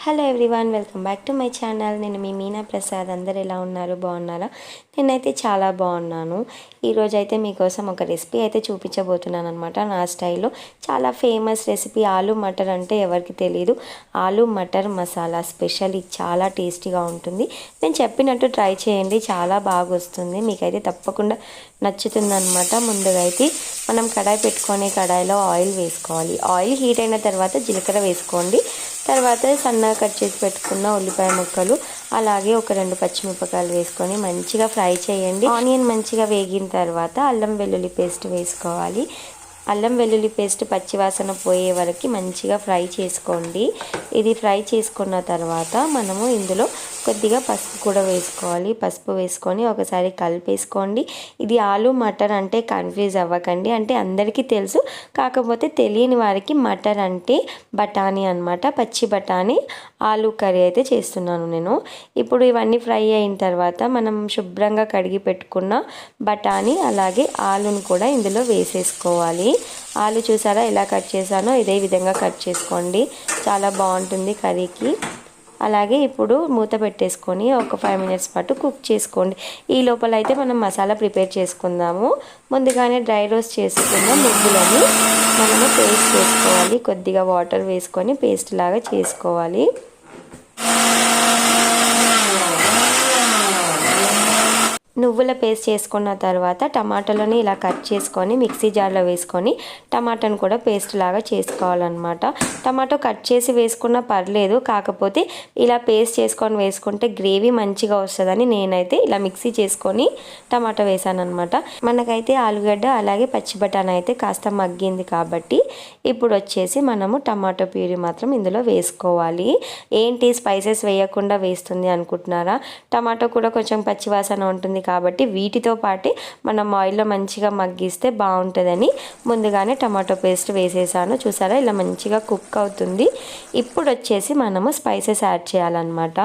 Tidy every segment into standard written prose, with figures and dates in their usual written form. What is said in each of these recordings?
Hello everyone, welcome back to my channel. నేను మీ మీనా ప్రసాద్. అందరు ఎలా ఉన్నారు? బాగున్నారా? నేనైతే చాలా బాగున్నాను. ఈరోజు అయితే మీకోసం ఒక రెసిపీ అయితే చూపించబోతున్నాను అనమాట. నా స్టైల్లో చాలా ఫేమస్ రెసిపీ ఆలు మటర్. అంటే ఎవరికి తెలియదు, ఆలు మటర్ మసాలా స్పెషల్. ఇది చాలా టేస్టీగా ఉంటుంది. నేను చెప్పినట్టు ట్రై చేయండి, చాలా బాగా వస్తుంది. మీకైతే తప్పకుండా నచ్చుతుంది అనమాట. ముందుగా అయితే మనం కడాయి పెట్టుకొని కడాయిలో ఆయిల్ వేసుకోవాలి. ఆయిల్ హీట్ అయిన తర్వాత జీలకర్ర వేసుకోండి. తర్వాత సన్నగా కట్ చేసి పెట్టుకున్న ఉల్లిపాయ ముక్కలు, అలాగే ఒక 2 పచ్చిమిరపకాయలు వేసుకొని మంచిగా ఫ్రై చేయండి. ఆనియన్ మంచిగా వేగిన తర్వాత అల్లం వెల్లుల్లి పేస్ట్ వేసుకోవాలి. అల్లం వెల్లుల్లి పేస్ట్ పచ్చివాసన పోయే వరకు మంచిగా ఫ్రై చేసుకోండి. ఇది ఫ్రై చేసుకున్న తర్వాత మనము ఇందులో కొద్దిగా పసుపు కూడా వేసుకోవాలి. పసుపు వేసుకొని ఒకసారి కలిపేసుకోండి. ఇది ఆలు మటర్ అంటే కన్ఫ్యూజ్ అవ్వకండి. అంటే అందరికీ తెలుసు, కాకపోతే తెలియని వారికి మటర్ అంటే బఠానీ అనమాట. పచ్చి బఠానీ ఆలు కర్రీ అయితే చేస్తున్నాను నేను. ఇప్పుడు ఇవన్నీ ఫ్రై అయిన తర్వాత మనం శుభ్రంగా కడిగి పెట్టుకున్న బఠానీ అలాగే ఆలును కూడా ఇందులో వేసేసుకోవాలి. ఆలు చూసారా ఎలా కట్ చేశానో, ఇదే విధంగా కట్ చేసుకోండి. చాలా బాగుంటుంది కర్రీకి. అలాగే ఇప్పుడు మూత పెట్టేసుకొని ఒక 5 మినిట్స్ పాటు కుక్ చేసుకోండి. ఈ లోపల అయితే మనం మసాలా ప్రిపేర్ చేసుకుందాము. ముందుగానే డ్రై రోస్ట్ చేసుకున్న నువ్వులని మనము పేస్ట్ చేసుకోవాలి. కొద్దిగా వాటర్ వేసుకొని పేస్ట్ లాగా చేసుకోవాలి. నువ్వుల పేస్ట్ చేసుకున్న తర్వాత టమాటాలని ఇలా కట్ చేసుకొని మిక్సీ జార్లో వేసుకొని టమాటాను కూడా పేస్ట్ లాగా చేసుకోవాలన్నమాట. టమాటో కట్ చేసి వేసుకున్నా పర్లేదు, కాకపోతే ఇలా పేస్ట్ చేసుకొని వేసుకుంటే గ్రేవీ మంచిగా వస్తుందని నేనైతే ఇలా మిక్సీ చేసుకొని టమాటో వేసాను అనమాట. మనకైతే ఆలుగడ్డ అలాగే పచ్చి బఠానీ అయితే కాస్త మగ్గింది కాబట్టి ఇప్పుడు వచ్చేసి మనము టమాటో ప్యూరీ మాత్రం ఇందులో వేసుకోవాలి. ఏంటి స్పైసెస్ వేయకుండా వేస్తుంది అనుకుంటున్నారా? టమాటో కూడా కొంచెం పచ్చివాసన ఉంటుంది కాబట్టి వీటితో పాటే మనం ఆయిల్లో మంచిగా మగ్గిస్తే బాగుంటుందని ముందుగానే టమాటో పేస్ట్ వేసేసాను. చూసారా ఇలా మంచిగా కుక్ అవుతుంది. ఇప్పుడు వచ్చేసి మనము స్పైసెస్ యాడ్ చేయాలన్నమాట.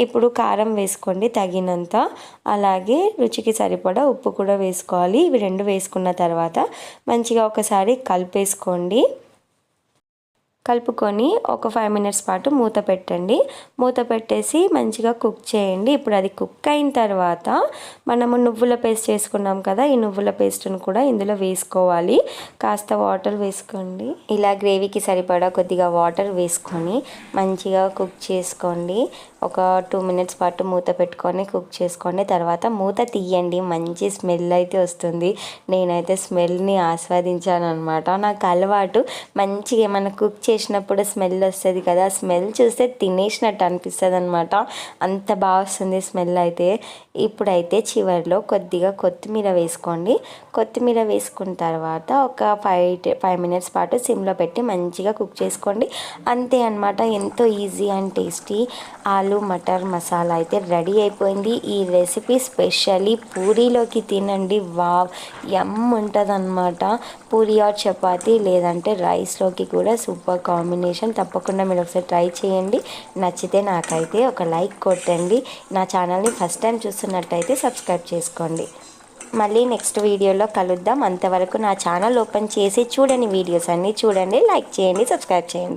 ఇప్పుడు కారం వేసుకోండి తగినంత, అలాగే రుచికి సరిపడా ఉప్పు కూడా వేసుకోవాలి. ఇవి 2 వేసుకున్న తర్వాత మంచిగా ఒకసారి కలిపేసుకోండి. కలుపుకొని ఒక 5 మినిట్స్ పాటు మూత పెట్టండి. మూత పెట్టేసి మంచిగా కుక్ చేయండి. ఇప్పుడు అది కుక్ అయిన తర్వాత మనము నువ్వుల పేస్ట్ చేసుకున్నాం కదా, ఈ నువ్వుల పేస్ట్ను కూడా ఇందులో వేసుకోవాలి. కాస్త వాటర్ వేసుకోండి. ఇలా గ్రేవీకి సరిపడా కొద్దిగా వాటర్ వేసుకొని మంచిగా కుక్ చేసుకోండి. ఒక 2 మినిట్స్ పాటు మూత పెట్టుకొని కుక్ చేసుకోండి. తర్వాత మూత తీయండి. మంచి స్మెల్ అయితే వస్తుంది. నేనైతే స్మెల్ని ఆస్వాదించాను అనమాట. నాకు అలవాటు, మంచిగా ఏమైనా కుక్ చేసినప్పుడు స్మెల్ వస్తుంది కదా, స్మెల్ చూస్తే తినేసినట్టు అనిపిస్తుంది అనమాట. అంత బాగా వస్తుంది స్మెల్ అయితే. ఇప్పుడైతే చివరిలో కొద్దిగా కొత్తిమీర వేసుకోండి. కొత్తిమీర వేసుకున్న తర్వాత ఒక 5 మినిట్స్ పాటు సిమ్లో పెట్టి మంచిగా కుక్ చేసుకోండి. అంతే అనమాట. ఎంతో ఈజీ అండ్ టేస్టీ ఆలు మటర్ మసాలా అయితే రెడీ అయిపోయింది. ఈ రెసిపీ స్పెషల్లీ పూరీలోకి తినండి. వావ్, యమ్ ఉంటుంది అనమాట. పూరి ఆర్ చపాతీ లేదంటే రైస్లోకి కూడా సూపర్ కాంబినేషన్. తప్పకుండా మీరు ఒకసారి ట్రై చేయండి. నచ్చితే నాకైతే ఒక లైక్ కొట్టండి. నా ఛానల్ని ఫస్ట్ టైం చూస్తున్నట్టయితే సబ్స్క్రైబ్ చేసుకోండి. మళ్ళీ నెక్స్ట్ వీడియోలో కలుద్దాం. అంతవరకు నా ఛానల్ ఓపెన్ చేసి చూడని వీడియోస్ అన్నీ చూడండి, లైక్ చేయండి, సబ్స్క్రైబ్ చేయండి.